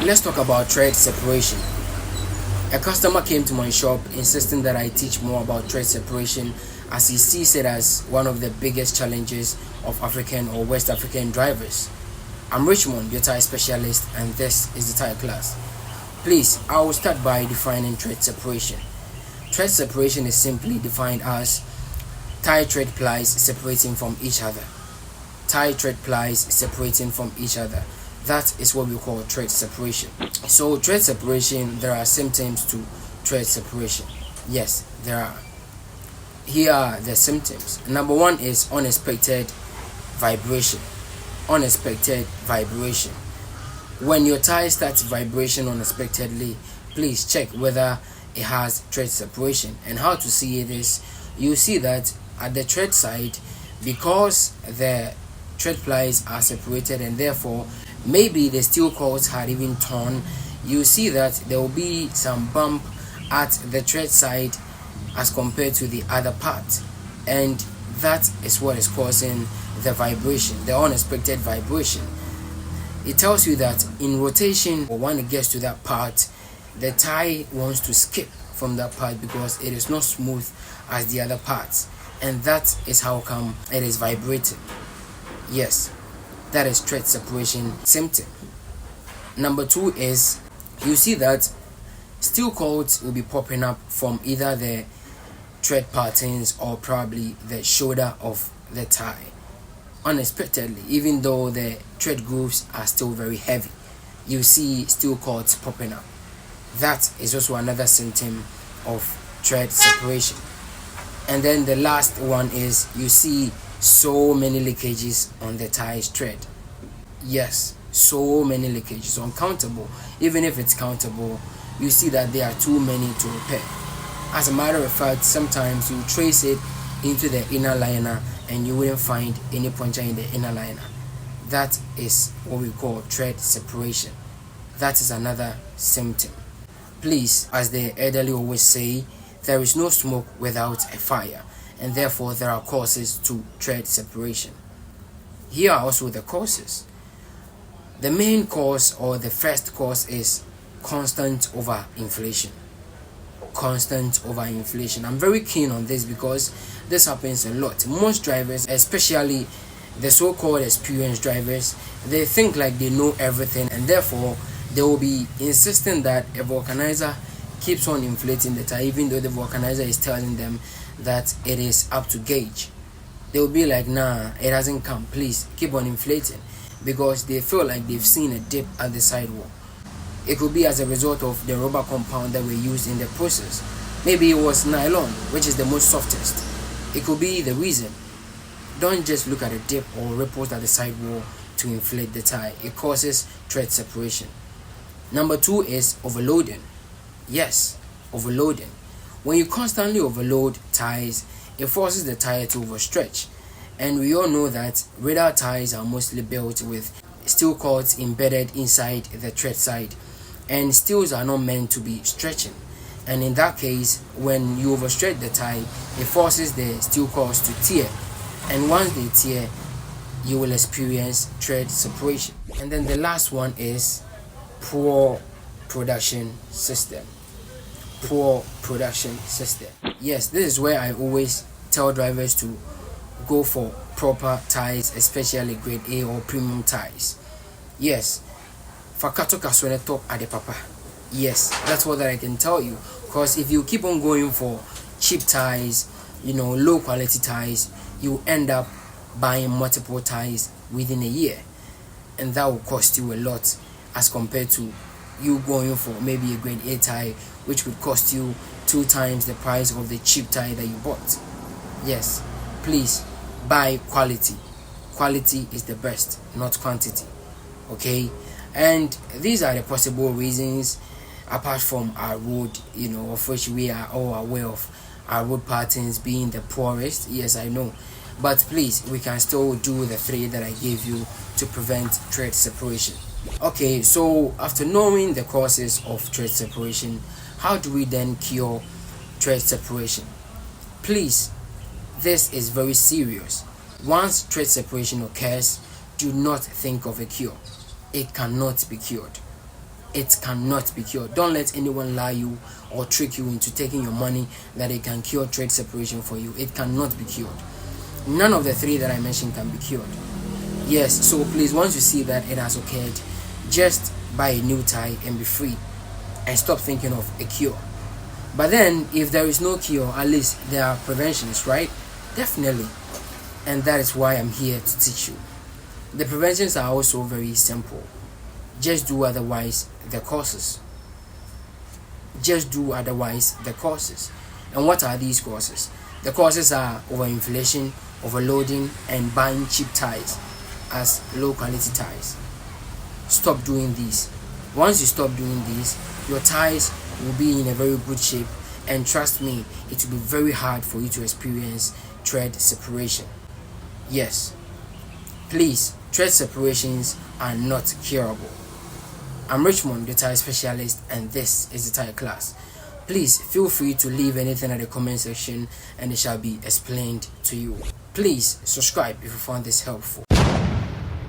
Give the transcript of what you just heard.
Let's talk about tread separation. A customer came to my shop insisting that I teach more about tread separation as he sees it as one of the biggest challenges of African or West African drivers. I'm Richmond, your tire specialist, and this is the tire class. Please, I will start by defining tread separation. Tread separation is simply defined as tire tread plies separating from each other. Tire tread plies separating from each other. That is what we call tread separation. So tread separation, there are symptoms to tread separation. Yes, there are. Here are the symptoms. Number one is unexpected vibration. Unexpected vibration. When your tire starts vibration unexpectedly, please check whether it has tread separation. And how to see it is, you see that at the tread side, because the tread plies are separated and therefore maybe the steel cords had even torn, you see that there will be some bump at the tread side as compared to the other part, and that is what is causing the vibration, the unexpected vibration. It tells you that in rotation, or when it gets to that part, the tire wants to skip from that part because it is not smooth as the other parts, and that is how come it is vibrating. Yes, that is tread separation symptom. Number two is, you see that steel cords will be popping up from either the tread patterns or probably the shoulder of the tire unexpectedly, even though the tread grooves are still very heavy. You see steel cords popping up. That is also another symptom of tread separation. And then the last one is, you see so many leakages on the tire's tread. Yes, so many leakages, uncountable. Even if it's countable, you see that there are too many to repair. As a matter of fact, sometimes you trace it into the inner liner and you wouldn't find any puncture in the inner liner. That is what we call tread separation. That is another symptom. Please, as the elderly always say, there is no smoke without a fire, and therefore there are causes to tread separation. Here are also the causes. The main cause, or the first cause, is constant overinflation. Constant overinflation. I'm very keen on this because this happens a lot. Most drivers, especially the so-called experienced drivers, they think like they know everything, and therefore they will be insisting that a vulcanizer keeps on inflating the tire even though the vulcanizer is telling them that it is up to gauge. They will be like, nah, it hasn't come, please keep on inflating, because they feel like they've seen a dip at the sidewall. It could be as a result of the rubber compound that we used in the process. Maybe it was nylon, which is the most softest. It could be the reason. Don't just look at a dip or ripples at the sidewall to inflate the tire. It causes tread separation. Number two is overloading. Yes, overloading. When you constantly overload tires, it forces the tire to overstretch. And we all know that radar tires are mostly built with steel cords embedded inside the tread side, and steels are not meant to be stretching. And in that case, when you overstretch the tire, it forces the steel cords to tear, and once they tear, you will experience tread separation. And then the last one is poor production system. Poor production system. Yes, this is where I always tell drivers to go for proper tires, especially grade A or premium tires. Yes, fakato kasone top ade papa. Yes, that's what I can tell you. Because if you keep on going for cheap tires, low quality tires, you end up buying multiple tires within a year, and that will cost you a lot as compared to you going for maybe a grade A tire, which would cost you 2 times the price of the cheap tire that you bought. Yes, please buy quality. Quality is the best, not quantity. Okay, and these are the possible reasons, apart from our road, of which we are all aware of, our road patterns being the poorest. Yes, I know, but please, we can still do the 3 that I gave you to prevent tread separation. Okay, so after knowing the causes of tread separation, how do we then cure tread separation? Please, this is very serious. Once tread separation occurs, do not think of a cure. It cannot be cured. It cannot be cured. Don't let anyone lie you or trick you into taking your money that it can cure trade separation for you. It cannot be cured. None of the three that I mentioned can be cured. Yes, so please, once you see that it has occurred, just buy a new tie and be free, and stop thinking of a cure. But then, if there is no cure, at least there are preventions, right? Definitely. And that is why I'm here to teach you. The preventions are also very simple. Just do otherwise the causes. Just do otherwise the causes. And what are these causes? The causes are overinflation, overloading, and buying cheap ties as low quality ties. Stop doing these. Once you stop doing these, your ties will be in a very good shape, and trust me, it will be very hard for you to experience thread separation. Yes, please, thread separations are not curable. I'm Richmond, the tie specialist, and this is the tie class. Please feel free to leave anything at the comment section and it shall be explained to you. Please subscribe if you found this helpful.